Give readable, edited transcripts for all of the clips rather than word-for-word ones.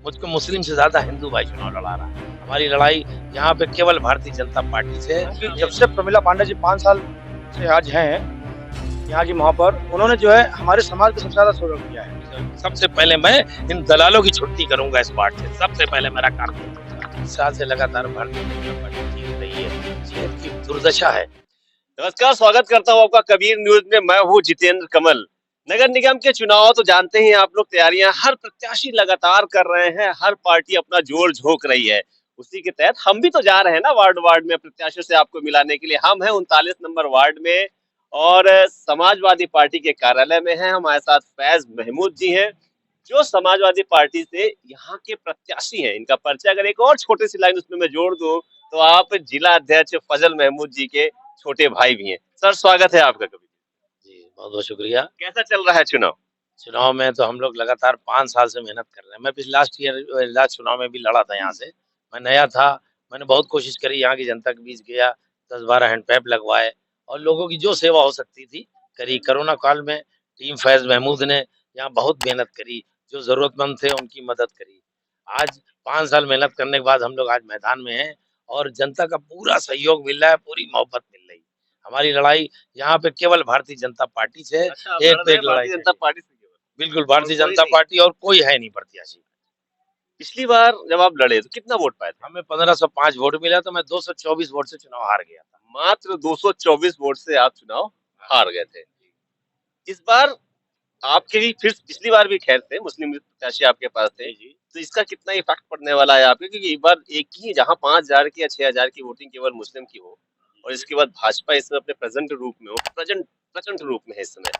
मुझको मुस्लिम से ज्यादा हिंदू भाई चुनाव लड़ा रहा है। हमारी लड़ाई यहाँ पे केवल भारतीय जनता पार्टी से है। जब से प्रमिला पांडे जी 5 साल से आज हैं यहाँ की महापौर, उन्होंने जो है हमारे समाज को सबसे ज्यादा शोषण किया है। सबसे पहले मैं इन दलालों की छुट्टी करूंगा इस बात से, सबसे पहले मेरा काम होगा। 20 साल से लगातार भारतीय जनता पार्टी जीत रही है, क्षेत्र की दुर्दशा है। नमस्कार, स्वागत करता हूँ आपका कबीर न्यूज में। मैं हूँ जितेंद्र कमल। नगर निगम के चुनाव तो जानते ही आप लोग, तैयारियां हर प्रत्याशी लगातार कर रहे हैं, हर पार्टी अपना जोर झोंक रही है। उसी के तहत हम भी तो जा रहे हैं ना वार्ड वार्ड में प्रत्याशियों से आपको मिलाने के लिए। हम हैं 39 नंबर वार्ड में और समाजवादी पार्टी के कार्यालय में हैं। हमारे साथ फैज महमूद जी हैं जो समाजवादी पार्टी से यहाँ के प्रत्याशी हैं। इनका परिचय अगर एक और छोटी सी लाइन उसमें मैं जोड़ दूं तो आप जिला अध्यक्ष फजल महमूद जी के छोटे भाई भी हैं। सर, स्वागत है आपका। कभी जी बहुत बहुत शुक्रिया। कैसा चल रहा है चुनाव? चुनाव में तो हम लोग लगातार 5 साल से मेहनत कर रहे हैं। मैं पिछले लास्ट चुनाव में भी लड़ा था यहाँ से। मैं नया था, मैंने बहुत कोशिश करी, यहाँ की जनता के बीच गया, 10-12 हैंडपैप लगवाए और लोगों की जो सेवा हो सकती थी करी। कोरोना काल में टीम फैज महमूद ने यहाँ बहुत मेहनत करी, जो जरूरतमंद थे उनकी मदद करी। आज 5 साल मेहनत करने के बाद हम लोग आज मैदान में हैं और जनता का पूरा सहयोग मिल रहा है, पूरी मोहब्बत मिल रही है। हमारी लड़ाई यहाँ पे केवल भारतीय जनता पार्टी से, अच्छा, आप एक लड़ पे रहे एक हैं लड़ाई भारतीय जनता है। पार्टी से केवल? बिल्कुल भारतीय और कोई जनता नहीं? पार्टी और कोई है नहीं प्रत्याशी। पिछली बार जब आप लड़े तो कितना वोट पाए थे? हमें 1505 वोट मिला, तो मैं 224 वोट से चुनाव हार गया था। मात्र 224 वोट से आप चुनाव हार गए थे। इस बार आपके भी, फिर पिछली बार भी खैर थे, मुस्लिम प्रत्याशी आपके पास थे, तो इसका कितना इफेक्ट पड़ने वाला है आपके? क्योंकि एक बार एक ही जहां 5,000 की या 6,000 की वोटिंग केवल मुस्लिम की हो और इसके बाद भाजपा इस समय अपने प्रेजेंट रूप में हो, प्रेजेंट प्रचंड रूप में है इस समय।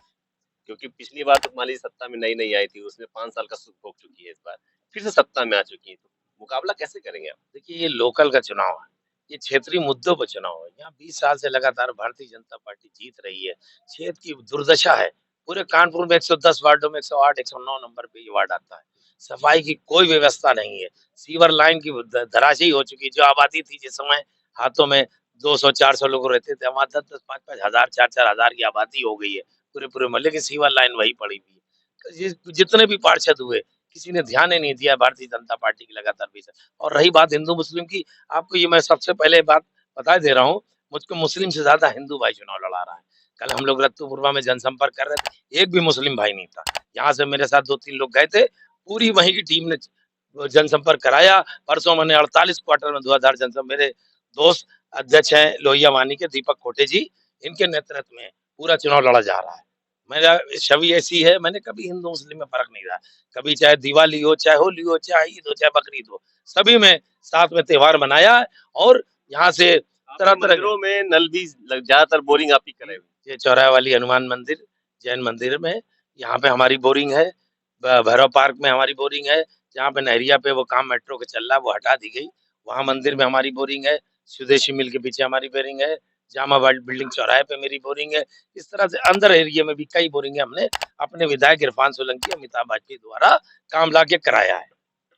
क्योंकि पिछली बार तो मान लीजिए सत्ता में नई नई आई थी, उसने 5 साल का सुख भोग चुकी है, इस बार फिर से सत्ता में आ चुकी है, तो मुकाबला कैसे करेंगे आप? देखिए ये लोकल का चुनाव है, ये क्षेत्रीय मुद्दों पर चुनाव है। यहाँ 20 साल से लगातार भारतीय जनता पार्टी जीत रही है, क्षेत्र की दुर्दशा है। पूरे कानपुर में 110 वार्डों में 108 109 नंबर पे ये वार्ड आता है। सफाई की कोई व्यवस्था नहीं है, सीवर लाइन की धराशायी हो चुकी है। जो आबादी थी जिस समय हाथों में 200-400 लोग रहते थे, वहाँ 10-10 5-5 हजार 4-4 हजार की आबादी हो गई है। पूरे पूरे मोहल्ले की सीवर लाइन वही पड़ी हुई है। जितने भी पार्षद हुए किसी ने ध्यान ही नहीं दिया भारतीय जनता पार्टी की लगातार 20 और रही बात हिंदू मुस्लिम की, आपको ये मैं सबसे पहले बात बता दे रहा हूँ, मुझको मुस्लिम से ज्यादा हिंदू भाई चुनाव लड़ा रहा है। कल हम लोग रत्तूपुरवा में जनसंपर्क कर रहे थे, एक भी मुस्लिम भाई नहीं था। यहाँ से मेरे साथ 2-3 लोग गए थे, पूरी वहीं की टीम ने जनसंपर्क कराया। परसों मैंने 48 क्वार्टर में धुआंधार जनसंपर्क, मेरे दोस्त अध्यक्ष हैं लोहिया वानी के दीपक खोटे जी, इनके नेतृत्व में पूरा चुनाव लड़ा जा रहा है। मेरा छवि ऐसी है, मैंने कभी हिंदू मुस्लिम में फर्क नहीं रहा। कभी चाहे दिवाली हो, चाहे होली हो, चाहे ईद हो, चाहे बकरीद हो, सभी में साथ में त्योहार मनाया है। और यहाँ से तरह तरह मंदिरों में नल भी ज्यादातर बोरिंग आप ही कराए हुए। ये चौराहे वाली हनुमान मंदिर, जैन मंदिर में यहाँ पे हमारी बोरिंग है। भैरव पार्क में हमारी बोरिंग है। जहाँ पे नहरिया पे वो काम मेट्रो का चल रहा है वो हटा दी गई, वहाँ मंदिर में हमारी बोरिंग है। स्वदेशी मिल के पीछे हमारी बोरिंग है। जामा वर्ल्ड बिल्डिंग चौराहे पे मेरी बोरिंग है। इस तरह से अंदर एरिया में भी कई बोरिंग है। हमने अपने विधायक इरफान सोलंकी, अमिताभ बाजपेयी द्वारा काम ला के कराया है।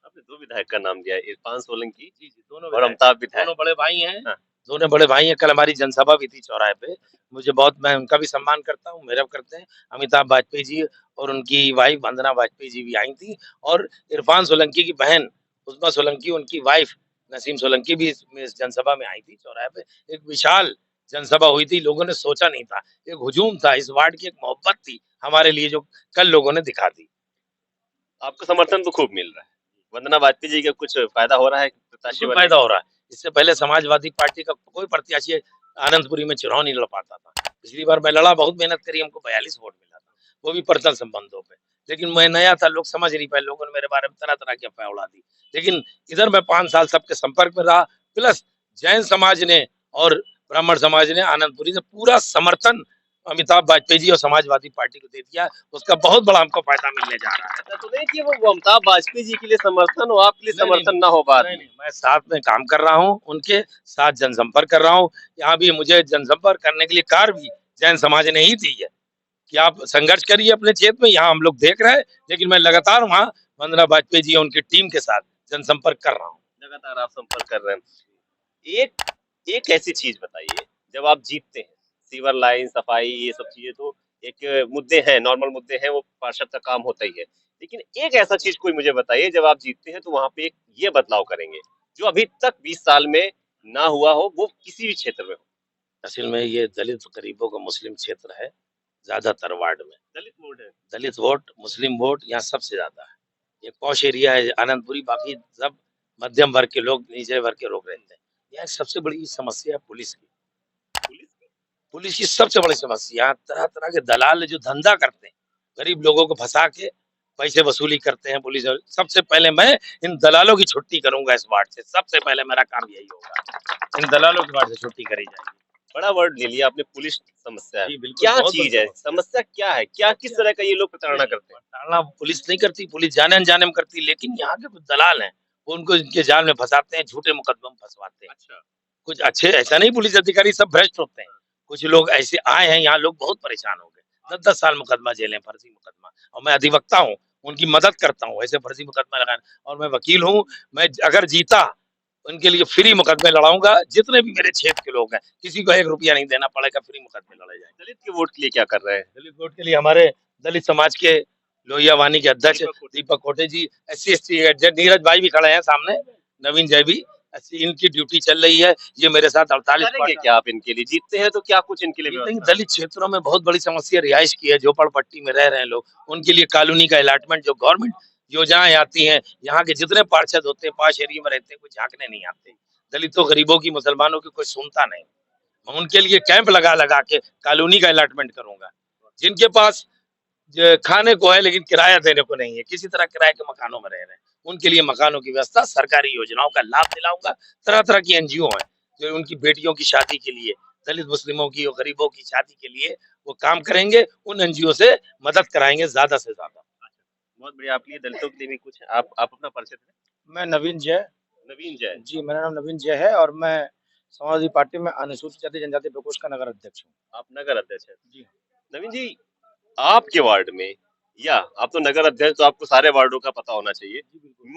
आपने 2 विधायक का नाम दिया है, इरफान सोलंकी जी जी, दोनों और अमिताभ विधायक। दोनों बड़े भाई हैं। हाँ। दोनों बड़े भाई हैं। कल हमारी जनसभा भी थी चौराहे पे। मुझे बहुत, मैं उनका भी सम्मान करता हूँ, मेरा भी करते हैं। अमिताभ बाजपेयी जी और उनकी वाइफ वंदना बाजपेयी जी भी आई थी और इरफान सोलंकी की बहन उस्मा सोलंकी, उनकी वाइफ नसीम सोलंकी भी इस जनसभा में आई थी चौराहे पे। एक विशाल जनसभा हुई थी, लोगों ने सोचा नहीं था। एक हुजूम था, इस वार्ड की एक मोहब्बत थी हमारे लिए जो कल लोगों ने दिखा दी। आपको समर्थन तो खूब मिल रहा है। वंदना बाजपेयी जी का कुछ फायदा हो रहा है प्रत्याशी बिल्कुल बनने फायदा से? हो रहा है। इससे पहले समाजवादी पार्टी का कोई प्रत्याशी आनंदपुरी में चुनाव नहीं लड़ पाता था। पिछली बार मैं लड़ा, बहुत मेहनत करी, हमको 42 वोट मिला था, वो भी पर्सनल संबंधों पे। लेकिन मैं नया था, लोग समझ नहीं पाए, लोगों ने मेरे बारे में तरह तरह की अफवाह उड़ा दी। लेकिन इधर मैं 5 साल सबके संपर्क में रहा, प्लस जैन समाज ने और ब्राह्मण समाज ने, आनंदपुरी ने पूरा समर्थन अमिताभ बाजपेयी जी और समाजवादी पार्टी को दे दिया। उसका बहुत बड़ा हमको फायदा मिलने जा रहा है। ऐसा तो नहीं कि वो अमिताभ बाजपेयी जी के लिए समर्थन हो, आपके लिए नहीं, नहीं, समर्थन ना हो बाद नहीं, में? नहीं, मैं साथ में काम कर रहा हूँ, उनके साथ जनसंपर्क कर रहा हूँ। यहाँ भी मुझे जनसंपर्क करने के लिए कार भी जैन समाज ने ही दी है कि आप संघर्ष करिए अपने क्षेत्र में। यहाँ हम लोग देख रहे हैं, लेकिन मैं लगातार वहाँ वंदना बाजपेयी जी और उनकी टीम के साथ जनसंपर्क कर रहा हूँ। लगातार आप संपर्क कर रहे हैं। एक एक ऐसी चीज बताइए, जब आप जीतते हैं, सीवर लाइन, सफाई, ये सब चीजें तो एक मुद्दे हैं, नॉर्मल मुद्दे हैं, वो पार्षद का काम होता ही है। लेकिन एक ऐसा चीज कोई मुझे बताइए, जब आप जीतते हैं तो वहां पे ये बदलाव करेंगे जो अभी तक 20 साल में ना हुआ हो, वो किसी भी क्षेत्र में हो। असल में ये दलित गरीबों का मुस्लिम क्षेत्र है, ज़्यादातर वार्ड में। दलित वोट है। दलित वोट, मुस्लिम वोट यहाँ सबसे ज़्यादा है। ये पॉश एरिया है आनंदपुरी, बाकी सब मध्यम वर्ग के लोग, निचले वर्ग के लोग रहते हैं। यहाँ सबसे बड़ी समस्या है पुलिस की। पुलिस पुलिस की सबसे बड़ी समस्या, यहाँ तरह-तरह के दलाल जो धंधा करते हैं, गरीब लोगों को फँसा के पैसे वसूली करते हैं पुलिस। सबसे पहले मैं इन दलालों की छुट्टी करूँगा इस वार्ड से, सबसे पहले मेरा काम यही होगा। इन दलालों की वार्ड से छुट्टी करी जाएगी। बड़ा वर्ड ले लिया आपने, पुलिस समस्या है। जी, बिल्कुल, क्या बहुत बड़ी चीज है, समस्या क्या है, क्या किस तरह का ये लोग प्रताड़ना करते हैं? प्रताड़ना पुलिस नहीं करती, पुलिस जाने-अनजाने में करती है, लेकिन यहाँ के कुछ दलाल हैं, वो उनको इनके जाल में फँसाते हैं, झूठे मुकदमे में फँसवाते हैं। अच्छा। कुछ अच्छे, ऐसा नहीं पुलिस अधिकारी सब भ्रष्ट होते हैं। कुछ लोग ऐसे आए हैं, यहाँ लोग बहुत परेशान हो गए। 10-10 साल मुकदमा झेले हैं, फर्जी मुकदमा, और मैं अधिवक्ता हूँ, उनकी मदद करता हूँ, ऐसे फर्जी मुकदमा लगाने, और मैं वकील हूँ। मैं अगर जीता, उनके लिए फ्री मुकदमे लड़ाऊँगा, जितने भी मेरे क्षेत्र के लोग हैं, किसी को 1 रुपया नहीं देना पड़ेगा, फ्री मुकदमे लड़े जाएँगे। दलित के वोट के लिए क्या कर रहे हैं? दलित वोट के लिए हमारे दलित समाज के लोहिया वानी के अध्यक्ष दीपक कोटे। दीपक कोटे जी, SC/ST एजेंट नीरज भाई भी खड़े हैं सामने, नवीन जय भी, इनकी ड्यूटी चल रही है। ये मेरे साथ 48 करेंगे क्या आप इनके लिए? जीतते हैं तो क्या कुछ इनके लिए व्यवस्था? दलित क्षेत्रों में बहुत बड़ी समस्या रिहाइश की है, झोपड़पट्टी में रह रहे हैं लोग, उनके लिए कॉलोनी का अलॉटमेंट, जो गवर्नमेंट योजनाएं आती हैं, यहाँ के जितने पार्षद होते हैं, पाश एरिया में रहते हैं, कोई झांकने नहीं आते। दलितों, गरीबों की, मुसलमानों की कोई सुनता नहीं। मैं उनके लिए कैंप लगा लगा के कॉलोनी का अलॉटमेंट करूंगा। जिनके पास खाने को है लेकिन किराया देने को नहीं है, किसी तरह किराए के मकानों में रह रहे हैं, उनके लिए मकानों की व्यवस्था, सरकारी योजनाओं का लाभ दिलाऊंगा। तरह तरह की NGO हैं जो उनकी बेटियों की शादी के लिए, दलित मुस्लिमों की और गरीबों की शादी के लिए वो काम करेंगे। उन NGO से मदद कराएंगे ज्यादा से ज्यादा। बहुत बढ़िया। आपके लिए दलितों के लिए भी कुछ है? आप अपना परिचय दें। मैं नवीन जय। नवीन जय। जी, मेरा नाम नवीन जय है और मैं समाजवादी पार्टी में अनुसूचित जाति जनजाति प्रकोष्ठ का नगर अध्यक्ष हूँ। आप नगर अध्यक्ष हैं। जी। नवीन जी, आपके वार्ड में, या आप तो नगर अध्यक्ष, तो आपको सारे वार्डों का पता होना चाहिए।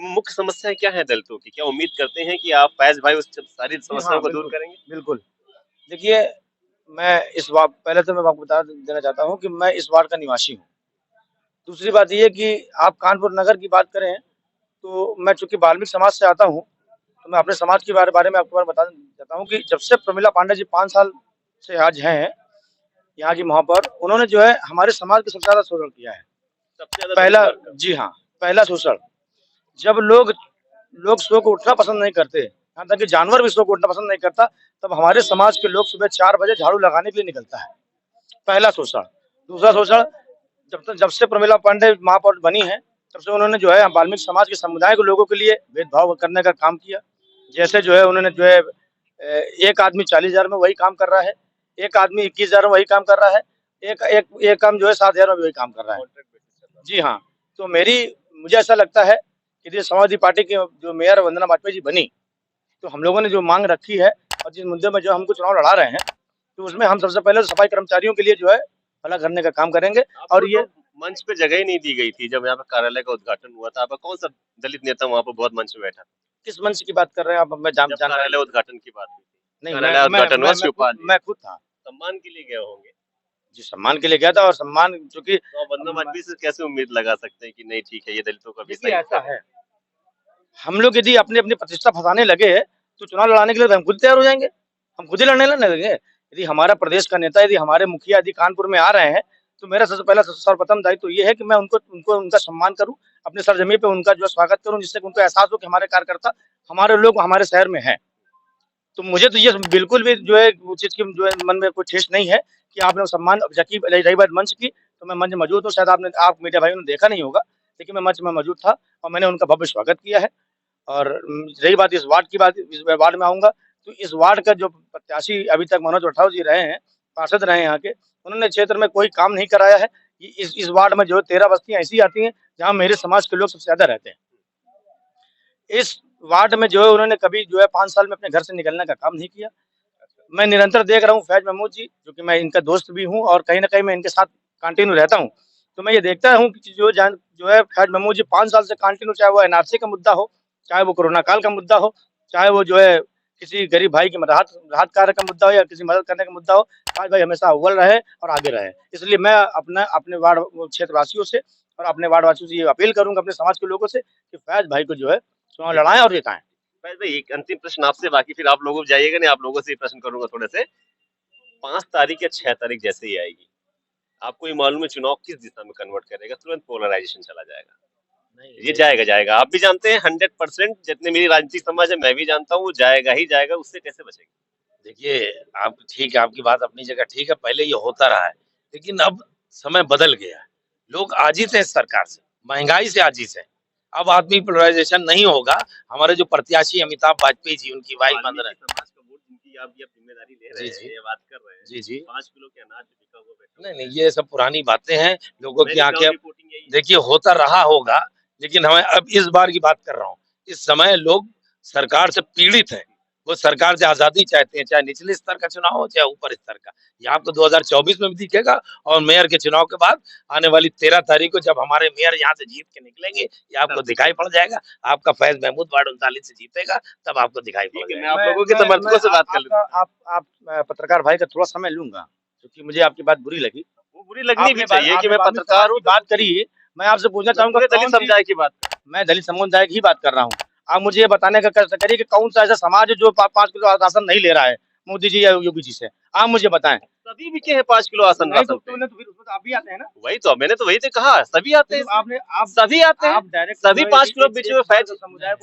मुख्य समस्याएं क्या है दलितों की? क्या उम्मीद करते हैं कि आप फैज भाई उस सारी समस्याओं को दूर करेंगे? बिल्कुल। देखिए, मैं इस वार्ड, पहले तो मैं आपको बता देना चाहता हूँ कि मैं इस वार्ड का निवासी हूँ। दूसरी बात ये है कि आप कानपुर नगर की बात करें, तो मैं चूँकि वाल्मीकि समाज से आता हूँ, तो मैं अपने समाज के बारे में आपको बता देता हूँ कि जब से प्रमिला पांडे जी 5 साल से आज हैं यहाँ की महापौर, उन्होंने जो है हमारे समाज का सबसे ज़्यादा शोषण किया है। सबसे ज्यादा पहला, दलित वर्ग का। जी हाँ, पहला शोषण। जब लोग सो के उठना पसंद नहीं करते, यहाँ तक कि जानवर भी सो के उठना पसंद नहीं करता, तब हमारे समाज के लोग सुबह 4 बजे झाड़ू लगाने के लिए निकलता है। पहला शोषण। दूसरा शोषण, जब से प्रमिला पांडे महापौर बनी है, तब से उन्होंने जो है वाल्मीकि समाज के समुदाय के लोगों के लिए भेदभाव करने का काम किया। जैसे जो है उन्होंने जो है एक आदमी 40,000 में वही काम कर रहा है, एक आदमी 21,000 में वही काम कर रहा है, एक काम जो है 7,000 में वही काम कर रहा है। जी हाँ, तो मुझे ऐसा लगता है कि समाजवादी पार्टी की जो मेयर वंदना वाजपेयी जी बनी, तो हम लोगों ने जो मांग रखी है और जिस मुद्दे में जो हमको चुनाव लड़ा रहे हैं, तो उसमें हम सबसे पहले सफाई कर्मचारियों के लिए जो है भला करने का काम करेंगे। और ये मंच पे जगह ही नहीं दी गई थी जब यहाँ पे कार्यालय का उद्घाटन हुआ था। आपका कौन सा दलित नेता वहाँ पर बहुत मंच में बैठा था? किस मंच की बात कर रहे हैं आप? मैं जब कार्यालय उद्घाटन की बात हुई थी। नहीं, कार्यालय उद्घाटन हुआ, शिवपाल जी मैं खुद था। सम्मान के लिए गए होंगे। जी, सम्मान के लिए गया था, और सम्मान चूंकि तो आप वंदना वाजपेयी से कैसे उम्मीद लगा सकते हैं कि नहीं ठीक है, ये दलितों का भी सही ऐसा है, हम लोग यदि अपनी अपनी प्रतिष्ठा फंसाने लगे तो चुनाव लड़ाने के लिए हम खुद तैयार हो जाएंगे, हम खुद ही लड़ने लगेंगे। यदि हमारा प्रदेश का नेता, यदि हमारे मुखिया यदि कानपुर में आ रहे हैं, तो मेरा सबसे पहला सर्वप्रथम दायित्व तो ये है कि मैं उनको उनका सम्मान करूं, अपने सरजमी पे उनका जो स्वागत करूं, जिससे उनको एहसास हो कि हमारे कार्यकर्ता, हमारे लोग हमारे शहर में हैं। तो मुझे तो ये बिल्कुल भी जो है वो चीज़ की जो है मन में कोई ठेस नहीं है कि आपने सम्मान, जबकि रही बात मंच की, तो मैं मंच में मौजूद हूँ। शायद आप मीडिया भाइयों ने देखा नहीं होगा, लेकिन मैं मंच में मौजूद था और मैंने उनका भव्य स्वागत किया है। और रही बात इस वार्ड में आऊँगा, तो इस वार्ड का जो प्रत्याशी अभी तक मनोज राठौर जी रहे हैं, पार्षद रहे हैं यहाँ के, उन्होंने क्षेत्र में कोई काम नहीं कराया है। इस वार्ड में जो 13 बस्तियाँ ऐसी आती हैं जहाँ मेरे समाज के लोग सबसे ज़्यादा रहते हैं। इस वार्ड में जो है उन्होंने कभी जो है 5 साल में अपने घर से निकलने का काम नहीं किया। मैं निरंतर देख रहा हूँ फैज महमूद जी, जो कि मैं इनका दोस्त भी हूँ और कहीं न कहीं मैं इनके साथ कंटिन्यू रहता हूँ। तो मैं ये देखता हूँ कि जो है फैज महमूद जी 5 साल से कंटिन्यू, चाहे वो NRC का मुद्दा हो, चाहे वो कोरोना काल का मुद्दा हो, चाहे वो जो है किसी गरीब भाई की राहत राहत कार्य का मुद्दा हो या किसी मदद करने का मुद्दा हो, फैज भाई हमेशा अव्वल रहे और आगे रहे। इसलिए मैं अपने वार्ड क्षेत्र वासियों से और अपने वार्ड वासियों से ये अपील करूंगा, अपने समाज के लोगों से, कि फैज भाई को जो है चुनाव लड़ाएं और जिताएं। फैज भाई एक अंतिम प्रश्न आपसे, बाकी फिर आप लोगों को जाइएगा नहीं, आप लोगों से ही प्रश्न करूंगा थोड़े से। 5 तारीख या 6 तारीख जैसे ही आएगी, आपको ये मालूम है चुनाव किस दिशा में कन्वर्ट करेगा? तुरंत पोलराइजेशन चला जाएगा। ये जाएगा, आप भी जानते हैं 100%, जितने मेरी राजनीतिक समझ है मैं भी जानता हूँ, वो जाएगा ही जाएगा। उससे कैसे बचेंगे? देखिए, आप ठीक है, आपकी बात अपनी जगह ठीक है, पहले ये होता रहा है, लेकिन अब समय बदल गया है। लोग आजिज़ हैं इस सरकार से, महँगाई से आजिज़ हैं। अब आदमी पोलराइज़ेशन नहीं होगा। हमारे जो प्रत्याशी अमिताभ वाजपेयी जी, उनकी वाइफ बन रहे हैं। समाज का वोट जिनकी आप ये जिम्मेदारी ले रहे हैं, ये बात कर रहे हैं, जी, जी। 5 किलो के अनाज बिका हुआ बैठा नहीं, ये सब पुरानी बातें हैं, लोगों की आँखें रिपोर्टिंग यही है। देखिए होता रहा होगा, लेकिन हमें अब इस बार की बात कर रहा हूँ। इस समय लोग सरकार से पीड़ित हैं। वो सरकार से आज़ादी चाहते हैं, चाहे निचले स्तर का चुनाव हो, चाहे ऊपर स्तर का। ये आपको 2024 में भी दिखेगा और मेयर के चुनाव के बाद आने वाली 13 तारीख को जब हमारे मेयर यहाँ से जीत के निकलेंगे, ये आपको दिखाई पड़ जाएगा। आपका फैज़ महमूद वार्ड 39 से जीतेगा, तब आपको दिखाई पड़ ठीक है, जाएगा। मैं आप लोगों के समर्थकों से बात कर लूँ। आप पत्रकार भाई का थोड़ा समय लूंगा, क्योंकि मुझे आपकी बात बुरी लगी। वो बुरी लगनी भी चाहिए कि मैं पत्रकार हूँ। बात करी, मैं आपसे पूछना चाहूंगा, दलित समुदाय की बात, मैं दलित समुदाय की ही बात कर रहा हूँ। आप मुझे ये बताने का करिए कि कौन सा ऐसा समाज है जो 5 किलो राशन नहीं ले रहा है मोदी जी या योगी जी से, आप मुझे बताएं। सभी बिके हैं 5 किलो राशन नहीं तो पे। फिर उसमें तो आप भी आते हैं ना। वही तो मैंने तो वही तो कहा, सभी आते हैं। आपने आप सभी आते हैं, आप डायरेक्ट सभी 5 किलो बिचे हुए फैज,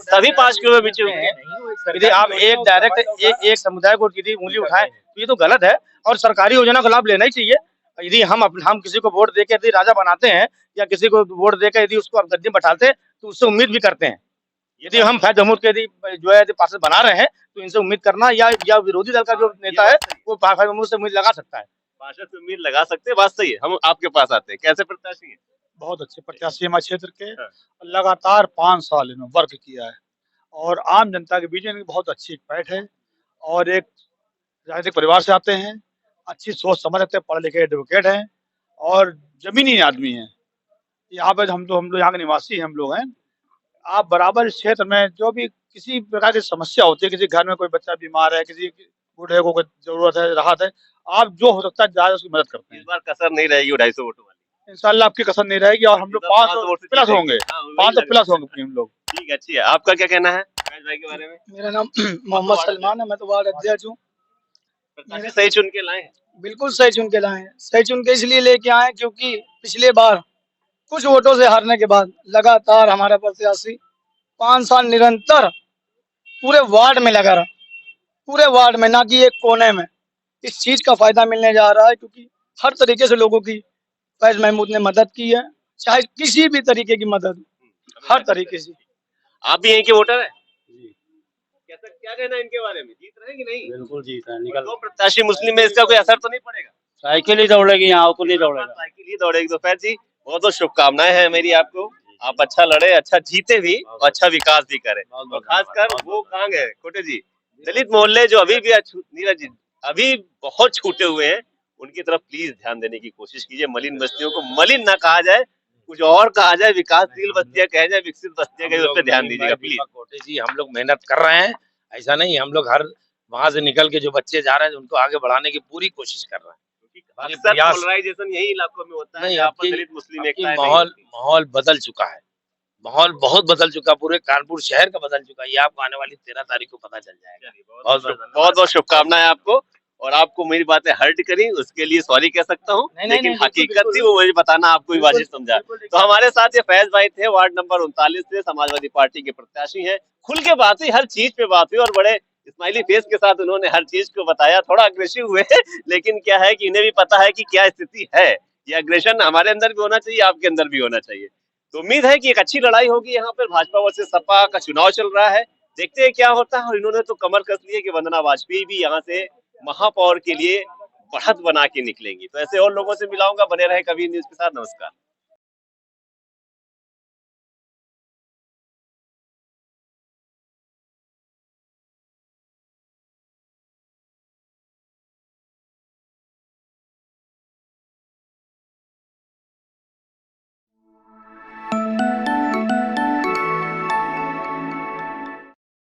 सभी 5 किलो में बिचे हुए हैं। यदि आप एक डायरेक्ट एक समुदाय को यदि उंगली उठाएं तो ये तो गलत है, और सरकारी योजना का लाभ लेना ही चाहिए। यदि हम किसी को वोट देके यदि राजा बनाते हैं या किसी को वोट देकर यदि उसको गद्दी बैठाते हैं तो उससे उम्मीद भी करते हैं। यदि हम फैज महमूद के यदि जो है पार्षद बना रहे हैं तो इनसे उम्मीद करना, या विरोधी दल का जो नेता है वो फैज महमूद से उम्मीद लगा सकता है। पार्षद से उम्मीद लगा सकते हैं, बात सही है। हम आपके पास आते हैं, कैसे प्रत्याशी हैं? बहुत अच्छे प्रत्याशी हमारे क्षेत्र के, लगातार 5 साल इन्होंने वर्क किया है और आम जनता के बीच इनकी बहुत अच्छी पैठ है, और एक राजनीतिक परिवार से आते हैं, अच्छी सोच समझ रखते हैं, पढ़े लिखे एडवोकेट हैं और जमीनी आदमी हैं। यहाँ पे हम लोग यहाँ के निवासी हम लोग हैं। आप बराबर इस क्षेत्र में जो भी किसी प्रकार की समस्या होती है, किसी घर में कोई बच्चा बीमार है, किसी बूढ़े को कोई जरूरत है, राहत है, आप जो हो सकता है ज्यादा उसकी मदद करते हैं। इस बार कसर नहीं रहेगी 250 वोटों वाली, इंशाल्लाह आपकी कसर नहीं रहेगी और हम लोग 500 प्लस होंगे, 500 प्लस होंगे हम लोग। ठीक, अच्छी है। आपका क्या कहना है फैज भाई के बारे में? मेरा नाम मोहम्मद सलमान है, मैं तो वार्ड अध्यक्ष हूँ। प्रत्याशी सही चुन के लाए हैं? बिल्कुल सही चुन के लाए हैं, सही चुन के इसलिए लेके आए हैं क्योंकि पिछले बार कुछ वोटों से हारने के बाद लगातार हमारा प्रत्याशी 5 साल निरंतर पूरे वार्ड में लगा रहा, पूरे वार्ड में, ना कि एक कोने में। इस चीज का फायदा मिलने जा रहा है क्योंकि हर तरीके से लोगों की फैज महमूद ने मदद की है, चाहे किसी भी तरीके की मदद, हर तरीके से। आप भी यहीं के वोटर हैं? कैसा क्या कहना है इनके बारे में, जीत रहे कि नहीं? बिल्कुल जीत है, निकल। तो प्रत्याशी मुस्लिम में इसका कोई असर तो नहीं पड़ेगा? साइकिल ही दौड़ेगी, यहाँ को नहीं दौड़ेगा। साइकिल ही दौड़ेगी। तो फैज जी बहुत बहुत शुभकामनाएं हैं मेरी आपको, आप अच्छा लड़े, अच्छा जीते भी और अच्छा विकास भी करें। और खासकर वो कांग है कोटे जी, दलित मोहल्ले जो अभी भी नीरज जी अभी बहुत छूटे हुए हैं, उनकी तरफ प्लीज ध्यान देने की कोशिश कीजिए। मलिन बस्तियों को मलिन ना कहा जाए, कुछ और कहा जाए, विकासशील बस्तियां कहा जाए, विकसित बस्तियां कहा जाए, उस पर ध्यान दीजिएगा प्लीज। कोटे जी, हम लोग मेहनत कर रहे हैं, ऐसा नहीं, हम लोग हर वहां से निकल के जो बच्चे जा रहे हैं उनको आगे बढ़ाने की पूरी कोशिश कर रहे हैं। अक्सर पोलराइजेशन यही इलाकों में होता है, नहीं, यहाँ पर दलित मुस्लिम एकता नहीं माहौल होती। माहौल बदल चुका है, माहौल बहुत बदल चुका, पूरे कानपुर शहर का बदल चुका है। ये आपको आने वाली 13 तारीख को पता चल जाएगा। बहुत बहुत शुभकामनाएं आपको, और आपको मेरी बातें हर्ट करी उसके लिए सॉरी कह सकता हूँ, लेकिन हकीकत थी वो मुझे बताना आपको भी वाजिब समझा। तो हमारे साथ ये फैज भाई थे, वार्ड नंबर 39 से, समाजवादी पार्टी के प्रत्याशी हैं। खुल के बात हुई, हर चीज पे बात हुई और बड़े स्माइली फेस के साथ उन्होंने हर चीज को बताया। थोड़ा अग्रेसिव हुए लेकिन क्या है कि इन्हें भी पता है कि क्या स्थिति है। ये अग्रेशन हमारे अंदर भी होना चाहिए, आपके अंदर भी होना चाहिए। तो उम्मीद है कि एक अच्छी लड़ाई होगी यहाँ पर। भाजपा वर्सेस सपा का चुनाव चल रहा है, देखते हैं क्या होता है। और इन्होंने तो कमर कस ली है कि वंदना वाजपेयी भी यहाँ से महापौर के लिए बढ़त बना के निकलेंगी। तो ऐसे और लोगों से मिलाऊंगा, बने रहे कबीर न्यूज के साथ। नमस्कार।